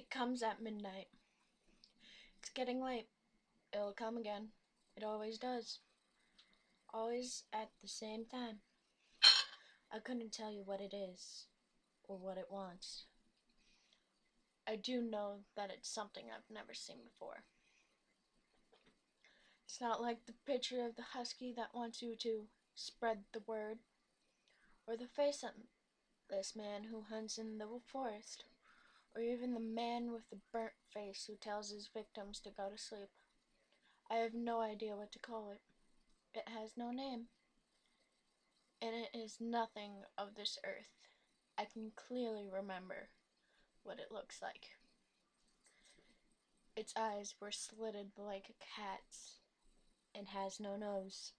It comes at midnight. It's getting late. It'll come again. It always does. Always at the same time. I couldn't tell you what it is or what it wants. I do know that it's something I've never seen before. It's not like the picture of the husky that wants you to spread the word, or the faceless man who hunts in the forest, or even the man with the burnt face who tells his victims to go to sleep. I have no idea what to call it. It has no name, and it is nothing of this earth. I can clearly remember what it looks like. Its eyes were slitted like a cat's, and has no nose.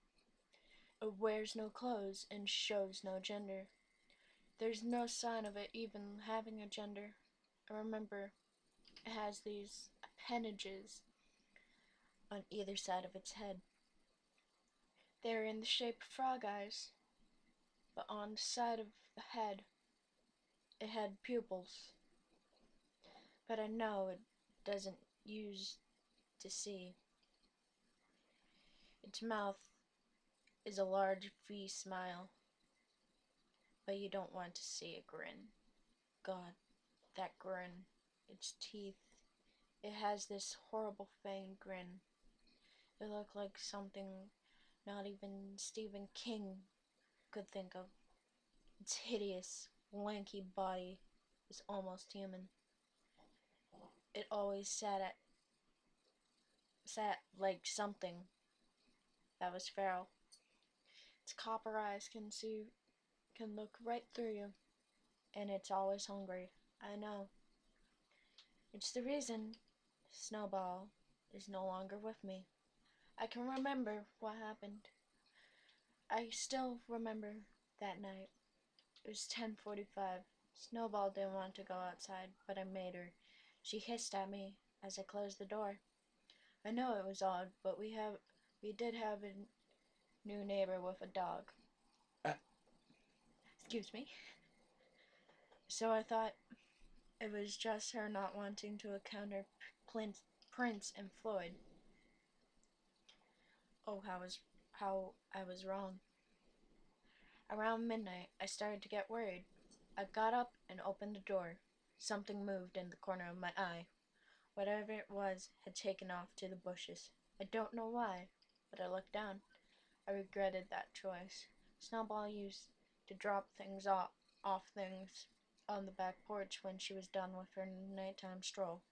It wears no clothes and shows no gender. There's no sign of it even having a gender. I remember it has these appendages on either side of its head. They're in the shape of frog eyes, but on the side of the head it had pupils. But I know it doesn't use to see. Its mouth is a large V smile, but you don't want to see a grin. God, that grin. Its teeth. It has this horrible fanged grin. It looked like something not even Stephen King could think of. Its hideous, lanky body is almost human. It always sat like something that was feral. Its copper eyes can look right through you, and it's always hungry. I know. It's the reason Snowball is no longer with me. I can remember what happened. I still remember that night. It was 10:45. Snowball didn't want to go outside, but I made her. She hissed at me as I closed the door. I know it was odd, but we did have a new neighbor with a dog. Excuse me. So I thought it was just her not wanting to encounter Prince and Floyd. Oh, how I was wrong. Around midnight, I started to get worried. I got up and opened the door. Something moved in the corner of my eye. Whatever it was had taken off to the bushes. I don't know why, but I looked down. I regretted that choice. Snowball used to drop off things on the back porch when she was done with her nighttime stroll.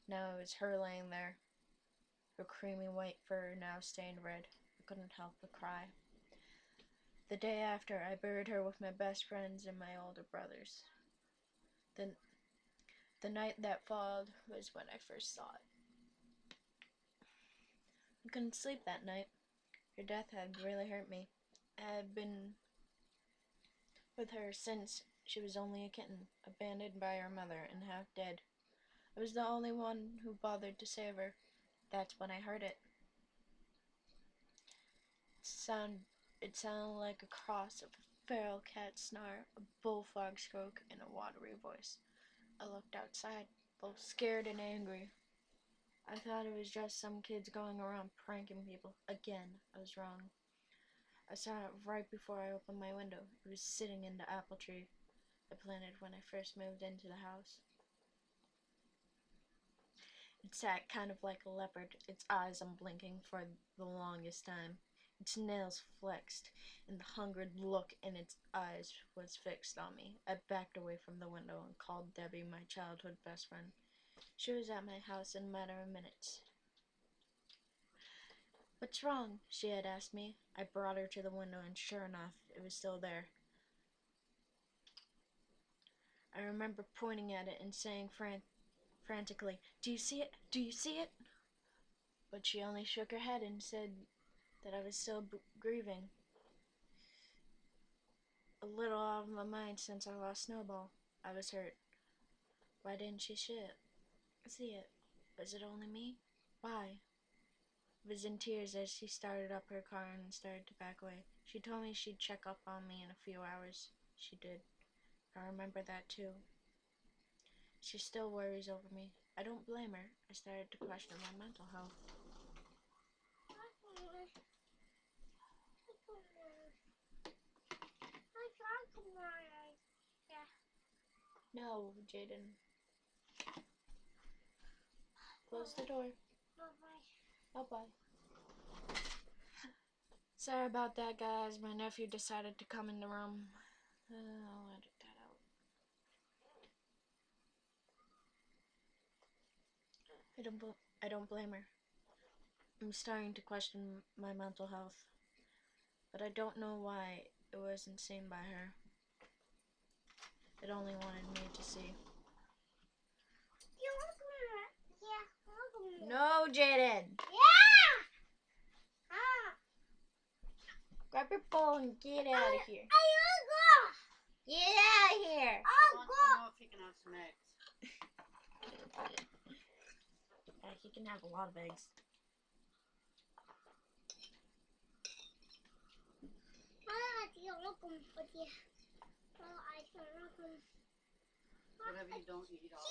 Now it was her laying there, her creamy white fur now stained red. I couldn't help but cry. The day after, I buried her with my best friends and my older brothers. The, the night that followed was when I first saw it. I couldn't sleep that night. Her death had really hurt me. I had been with her since she was only a kitten, abandoned by her mother and half dead. I was the only one who bothered to save her. That's when I heard it. Sound it sounded like a cross of a feral cat snarl, a bullfrog croak, and a watery voice. I looked outside, both scared and angry. I thought it was just some kids going around pranking people. Again, I was wrong. I saw it right before I opened my window. It was sitting in the apple tree I planted when I first moved into the house. It sat kind of like a leopard, its eyes unblinking for the longest time, its nails flexed, and the hungered look in its eyes was fixed on me. I backed away from the window and called Debbie, my childhood best friend. She was at my house in a matter of minutes. "What's wrong?" she had asked me. I brought her to the window, and sure enough, it was still there. I remember pointing at it and saying frantically, "Do you see it? Do you see it?" But she only shook her head and said that I was still grieving. A little out of my mind since I lost Snowball. I was hurt. Why didn't she see it? Was it only me? Why? I was in tears as she started up her car and started to back away. She told me she'd check up on me in a few hours. She did. I remember that too. She still worries over me. I don't blame her. I started to question my mental health. No, Jaden. Close the door. Bye-bye. Sorry about that, guys. My nephew decided to come in the room. I'll edit that out. I don't blame her. I'm starting to question my mental health, but I don't know why it wasn't seen by her. It only wanted me to see. No, Jaden! Yeah! Grab your bowl and get out of here. I will go! Get out of here! I'll Wants go! to know if he can have some eggs. He can have a lot of eggs. Whatever you don't eat all.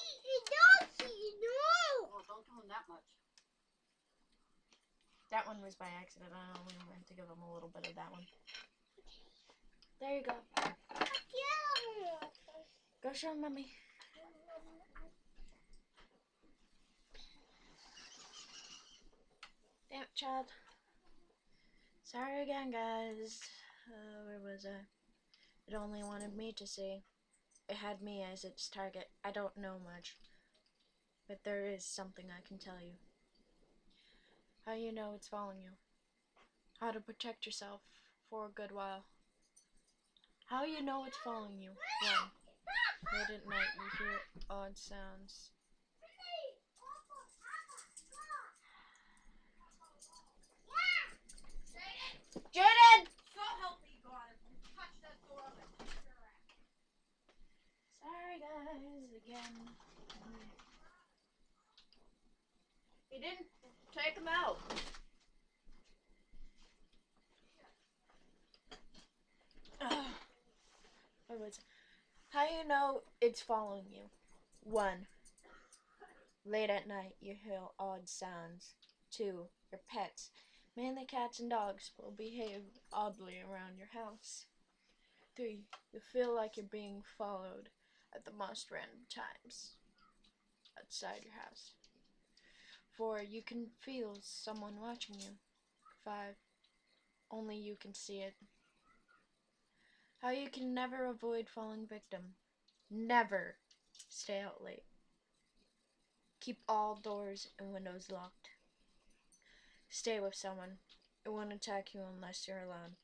No! Well, don't give him that much. That one was by accident. I only meant to give him a little bit of that one. There you go. Go show Mommy. Damn it, child. Sorry again, guys. Where was I? It only wanted me to see. It had me as its target. I don't know much, but there is something I can tell you. How you know it's following you. How to protect yourself for a good while. How you know it's following you. 1. Late at night you hear odd sounds. Jaden! So help me God, if you touch that door, I'm gonna kick your ass. Sorry guys, again. He didn't take him out. What was it? How you know it's following you. 1. Late at night you hear odd sounds. 2. Your pets, mainly cats and dogs, will behave oddly around your house. 3. You feel like you're being followed at the most random times outside your house. 4. You can feel someone watching you. 5. Only you can see it. How you can never avoid falling victim. Never stay out late. Keep all doors and windows locked. Stay with someone. It won't attack you unless you're alone.